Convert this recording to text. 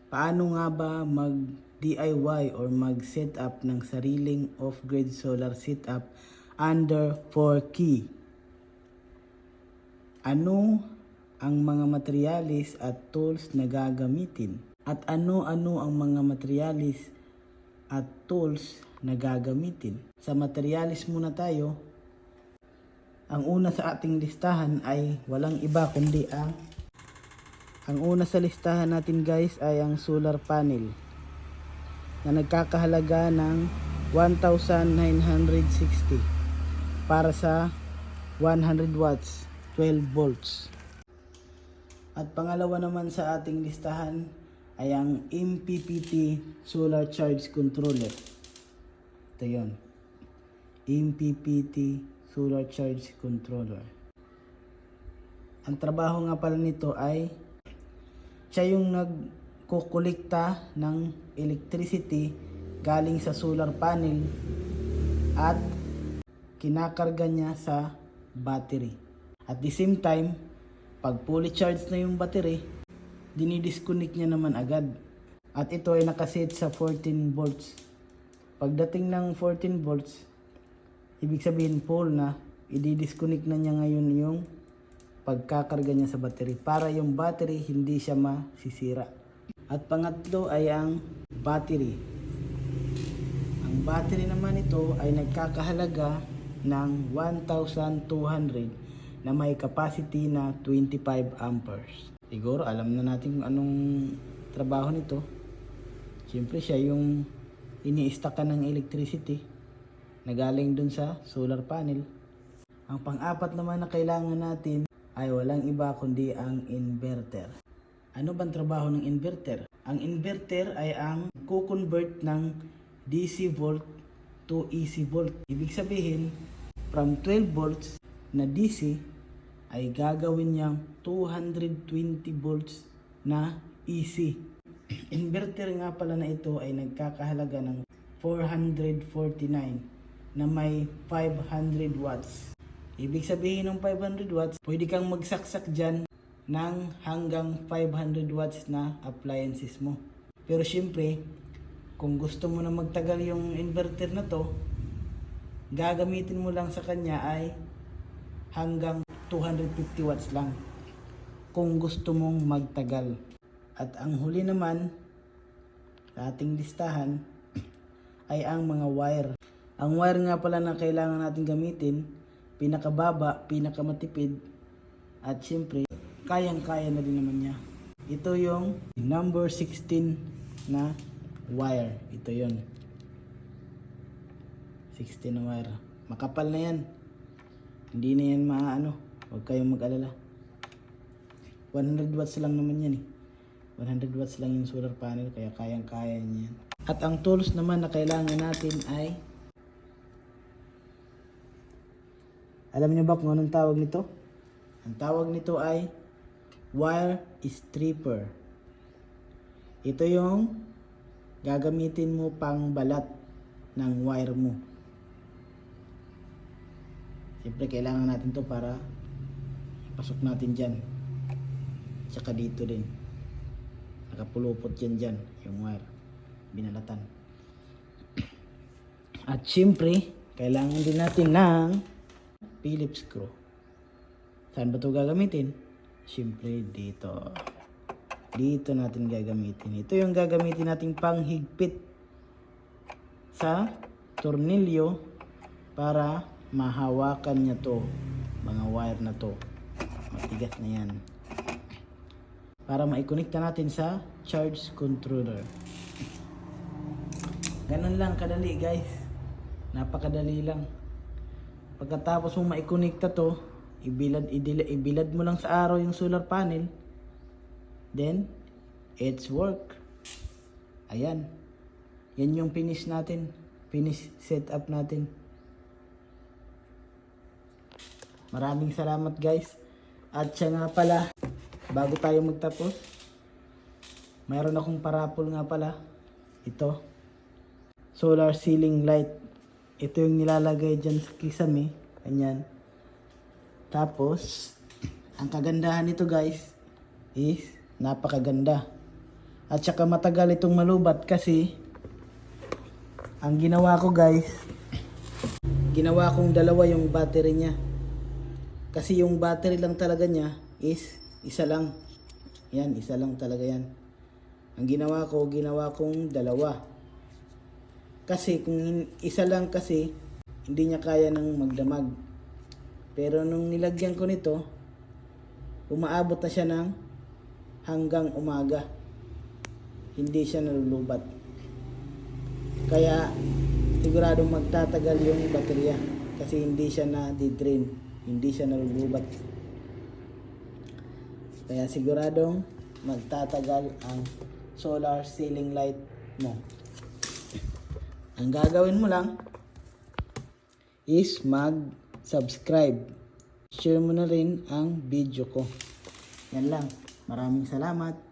Paano nga ba mag-DIY or mag-setup ng sariling off-grid solar setup under 4Key? Ano ang mga materialis at tools na gagamitin? At ano-ano ang mga materialis at tools na gagamitin? Sa materialis muna tayo. Ang una sa ating listahan ay walang iba kundi ang una sa listahan natin guys ay ang solar panel na nagkakahalaga ng 1,960 para sa 100 watts, 12 volts. At pangalawa naman sa ating listahan ay ang MPPT Solar Charge Controller. Ito yun. MPPT Solar Charge Controller. Ang trabaho nga pala nito ay siya yung nagkukulikta ng electricity galing sa solar panel at kinakarga niya sa battery. At the same time, pag fully charged na yung battery, dinidisconnect niya naman agad. At ito ay nakaset sa 14 volts. Pagdating ng 14 volts, ibig sabihin full na, i-disconnect na niya ngayon yung pagkakarga niya sa battery para yung battery hindi siya masisira. At pangatlo ay ang battery. Ang battery naman ito ay nagkakahalaga ng 1,200 na may capacity na 25 amperes. Siguro alam na natin kung anong trabaho nito. Siyempre siya yung ini-stackan ng electricity na galing dun sa solar panel. Ang pang-apat naman na kailangan natin ay walang iba kundi ang inverter. Ano bang trabaho ng inverter? Ang inverter ay ang co-convert ng DC volt to AC volt. Ibig sabihin, from 12 volts na DC ay gagawin niyang 220 volts na AC. Inverter nga pala na ito ay nagkakahalaga ng 449 na may 500 watts. Ibig sabihin ng 500 watts, pwede kang magsaksak dyan ng hanggang 500 watts na appliances mo. Pero syempre, kung gusto mo na magtagal yung inverter na to, gagamitin mo lang sa kanya ay hanggang 250 watts lang kung gusto mong magtagal. At ang huli naman sa ating listahan ay ang mga wire. Ang wire nga pala na kailangan natin gamitin, pinakababa, pinakamatipid, at syempre, kayang-kaya na din naman niya. Ito yung number 16 na wire. Ito yon 16 na wire. Makapal na yan. Hindi na yan maano. Huwag kayong mag-alala. 100 watts lang naman yan 100 watts lang yung solar panel, kaya kayang-kaya niya yan. At ang tools naman na kailangan natin ay, alam niyo ba kung anong tawag nito? Ang tawag nito ay wire stripper. Ito yung gagamitin mo pang balat ng wire mo. Siyempre kailangan natin to para pasok natin dyan. Tsaka dito din. Nakapulupot dyan yung wire. Binalatan. At siyempre, kailangan din natin ng Phillips screw. Saan ba ito gagamitin? Siyempre dito. Dito natin gagamitin. Ito yung gagamitin nating panghigpit sa tornilyo para mahawakan niya to. Mga wire na to. Matigas na yan. Para maikonekta natin sa charge controller. Ganun lang kadali guys. Napakadali lang. Pagkatapos mo maikonekta to, ibilad mo lang sa araw yung solar panel. Then, it's work. Ayan. Yan yung finish natin. Finish setup natin. Maraming salamat guys. At siya nga pala, bago tayo magtapos, mayroon akong parapol nga pala. Ito. Solar ceiling light. Ito yung nilalagay dyan sa kisame. Ganyan. Tapos, ang kagandahan nito guys is napakaganda. At saka matagal itong malubat kasi ang ginawa ko guys, ginawa kong dalawa yung battery niya. Kasi yung battery lang talaga niya is isa lang. Yan, isa lang talaga yan. Ang ginawa kong dalawa. Kasi kung isa lang kasi, hindi niya kaya ng magdamag. Pero nung nilagyan ko nito, umaabot na siya ng hanggang umaga. Hindi siya nalulubat. Kaya siguradong magtatagal yung baterya kasi hindi siya na-drain, hindi siya nalulubat. Kaya siguradong magtatagal ang solar ceiling light mo. Ang gagawin mo lang is mag-subscribe. Share mo na rin ang video ko. Yan lang. Maraming salamat.